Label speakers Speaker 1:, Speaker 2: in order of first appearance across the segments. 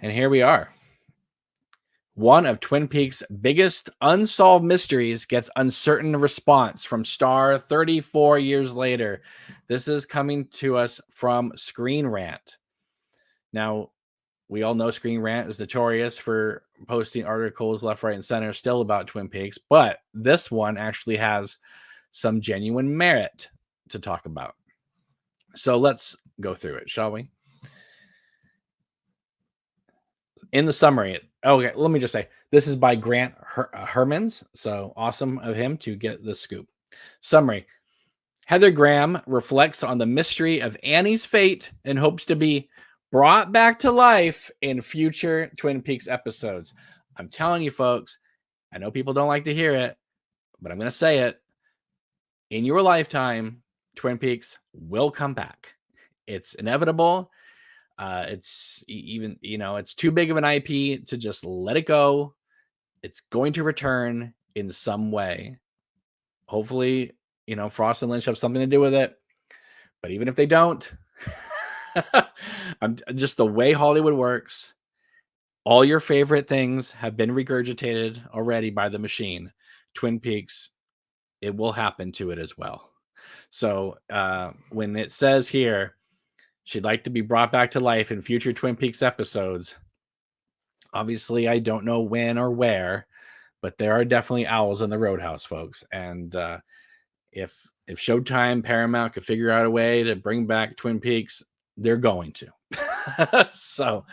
Speaker 1: And here we are. One of Twin Peaks' biggest unsolved mysteries gets uncertain response from Star 34 years later. This is coming to us from Screen Rant. Now, we all know Screen Rant is notorious for posting articles left, right, and center still about Twin Peaks, but this one actually has some genuine merit to talk about. So let's go through it, shall we? In the summary, okay, let me just say, this is by Grant Hermans, so awesome of him to get the scoop. Summary: Heather Graham reflects on the mystery of Annie's fate and hopes to be brought back to life in future Twin Peaks episodes. I'm telling you, folks, I know people don't like to hear it, but I'm going to say it. In your lifetime, Twin Peaks will come back. It's inevitable. It's even, it's too big of an IP to just let it go. It's going to return in some way. Hopefully, Frost and Lynch have something to do with it. But even if they don't, I'm just the way Hollywood works. All your favorite things have been regurgitated already by the machine. Twin Peaks, it will happen to it as well. So when it says here, she'd like to be brought back to life in future Twin Peaks episodes. Obviously, I don't know when or where, but there are definitely owls in the roadhouse, folks. And if Showtime, Paramount could figure out a way to bring back Twin Peaks, they're going to. So,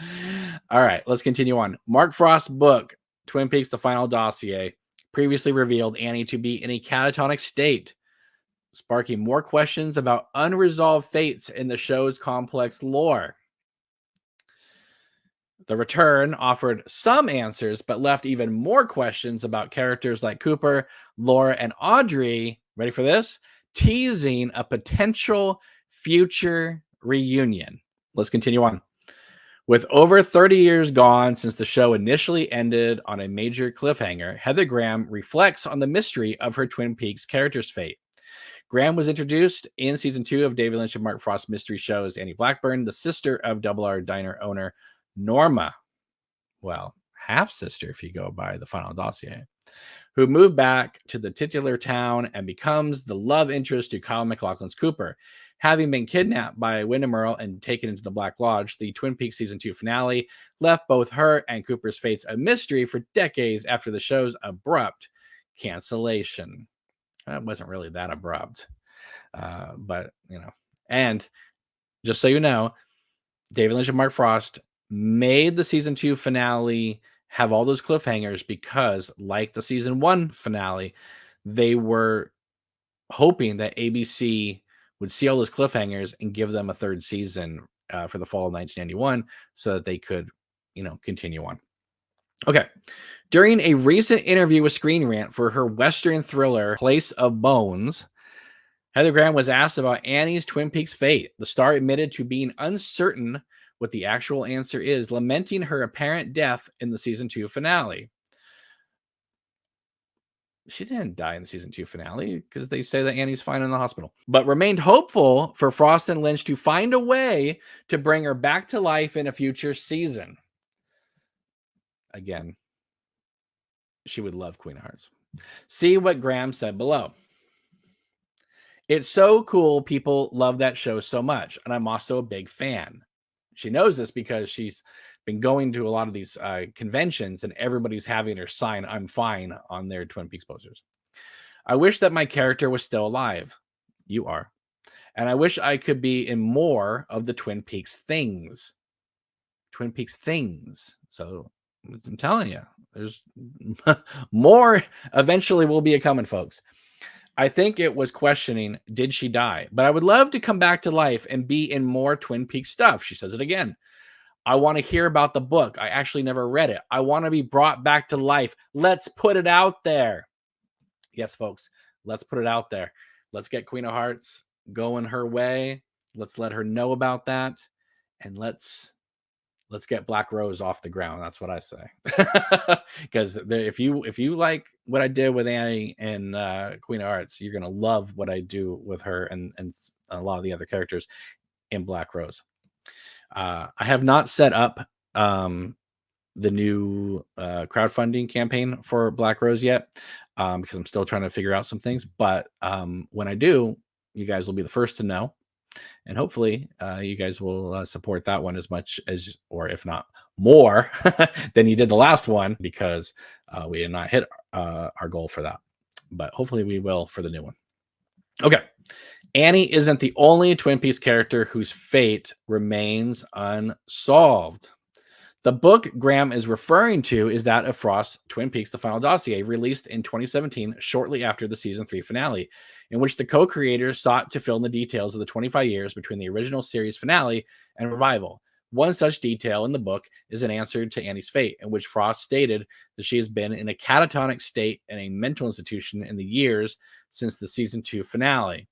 Speaker 1: all right, let's continue on. Mark Frost's book, Twin Peaks: The Final Dossier, previously revealed Annie to be in a catatonic state, sparking more questions about unresolved fates in the show's complex lore. The return offered some answers, but left even more questions about characters like Cooper, Laura, and Audrey. Ready for this? Teasing a potential future reunion. Let's continue on. With over 30 years gone since the show initially ended on a major cliffhanger, Heather Graham reflects on the mystery of her Twin Peaks character's fate. Graham was introduced in season 2 of David Lynch and Mark Frost's mystery shows Annie Blackburn, the sister of Double R Diner owner Norma. Well, half-sister if you go by the Final Dossier, who moved back to the titular town and becomes the love interest to Kyle MacLachlan's Cooper. Having been kidnapped by Wyndham Earle and taken into the Black Lodge, the Twin Peaks season 2 finale left both her and Cooper's fates a mystery for decades after the show's abrupt cancellation. It wasn't really that abrupt, but and just so you know, David Lynch and Mark Frost made the season 2 finale have all those cliffhangers because, like the season 1 finale, they were hoping that ABC would see all those cliffhangers and give them a third season for the fall of 1991 so that they could, continue on. Okay. During a recent interview with Screen Rant for her Western thriller, Place of Bones, Heather Graham was asked about Annie's Twin Peaks fate. The star admitted to being uncertain what the actual answer is, lamenting her apparent death in the season 2 finale. She didn't die in the season 2 finale because they say that Annie's fine in the hospital, but remained hopeful for Frost and Lynch to find a way to bring her back to life in a future season. Again, she would love Queen of Hearts. See what Graham said below. It's so cool. People love that show so much. And I'm also a big fan. She knows this because she's been going to a lot of these conventions and everybody's having her sign "I'm fine" on their Twin Peaks posters. I wish that my character was still alive. You are. And I wish I could be in more of the Twin Peaks things. Twin Peaks things. So I'm telling you, there's more eventually will be a coming, folks. I think it was questioning, did she die? But I would love to come back to life and be in more Twin Peaks stuff. She says it again. I want to hear about the book. I actually never read it. I want to be brought back to life. Let's put it out there. Yes, folks, let's put it out there. Let's get Queen of Hearts going her way. Let's let her know about that. And let's get Black Rose off the ground. That's what I say. Because if you like what I did with Annie and Queen of Hearts, you're gonna love what I do with her and a lot of the other characters in Black Rose. I have not set up the new crowdfunding campaign for Black Rose yet, because I'm still trying to figure out some things. But when I do, you guys will be the first to know, and hopefully, you guys will support that one as much as, or if not more, than you did the last one, because we did not hit our goal for that. But hopefully, we will for the new one. Okay. Annie isn't the only Twin Peaks character whose fate remains unsolved. The book Graham is referring to is that of Frost's Twin Peaks: The Final Dossier, released in 2017, shortly after the season 3 finale, in which the co-creators sought to fill in the details of the 25 years between the original series finale and revival. One such detail in the book is an answer to Annie's fate, in which Frost stated that she has been in a catatonic state in a mental institution in the years since the season 2 finale.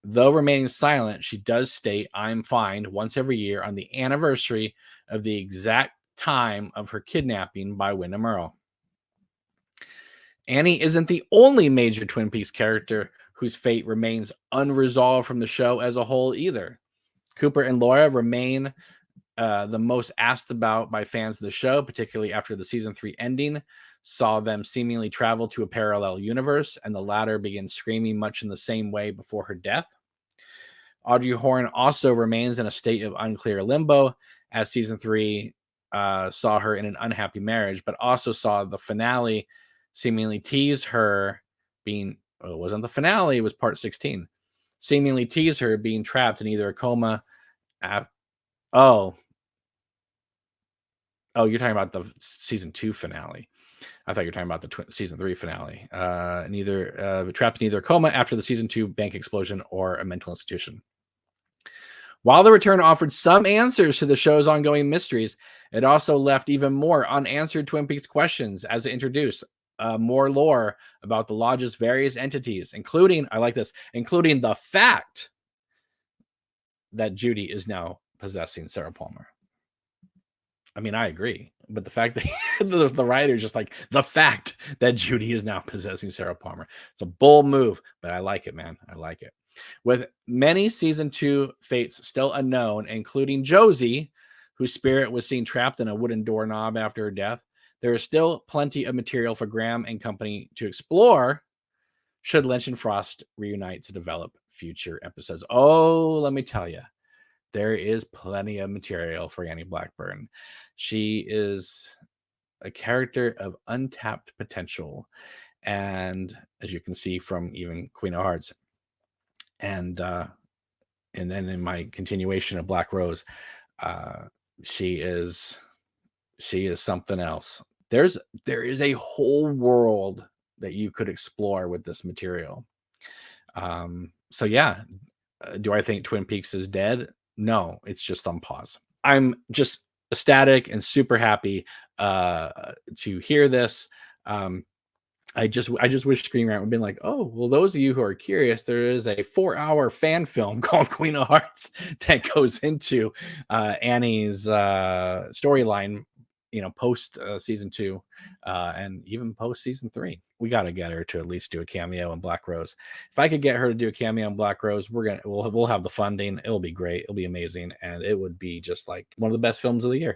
Speaker 1: Though remaining silent, she does state, "I'm fined once every year on the anniversary of the exact time of her kidnapping by Wyndham Earle." Annie isn't the only major Twin Peaks character whose fate remains unresolved from the show as a whole either. Cooper and Laura remain the most asked about by fans of the show, particularly after the season 3 ending saw them seemingly travel to a parallel universe, and the latter begin screaming much in the same way before her death. Audrey Horne also remains in a state of unclear limbo, as season 3 saw her in an unhappy marriage, but also saw the finale seemingly tease her being, it wasn't the finale, it was part 16, seemingly tease her being trapped in either a coma. Oh, you're talking about the season 2 finale. I thought you were talking about the season 3 finale. Trapped in either a coma after the season 2 bank explosion or a mental institution. While the return offered some answers to the show's ongoing mysteries, it also left even more unanswered Twin Peaks questions as it introduced more lore about the Lodge's various entities, including, I like this, including the fact that Judy is now possessing Sarah Palmer. I mean, I agree, but the fact that the writer's just like, the fact that Judy is now possessing Sarah Palmer. It's a bold move, but I like it, man. I like it. With many season 2 fates still unknown, including Josie, whose spirit was seen trapped in a wooden doorknob after her death, there is still plenty of material for Graham and company to explore should Lynch and Frost reunite to develop future episodes. Oh, let me tell you, there is plenty of material for Annie Blackburn. She is a character of untapped potential. And as you can see from even Queen of Hearts, and then in my continuation of Black Rose, she is something else. There is a whole world that you could explore with this material. So yeah, do I think Twin Peaks is dead? No, it's just on pause. I'm just ecstatic and super happy to hear this. I just wish Screen Rant would have been like, oh, well, those of you who are curious, there is a 4-hour fan film called Queen of Hearts that goes into Annie's storyline, post season 2 and even post season 3. We got to get her to at least do a cameo in Black Rose. If I could get her to do a cameo in Black Rose, we'll have the funding. It'll be great. It'll be amazing. And it would be just like one of the best films of the year.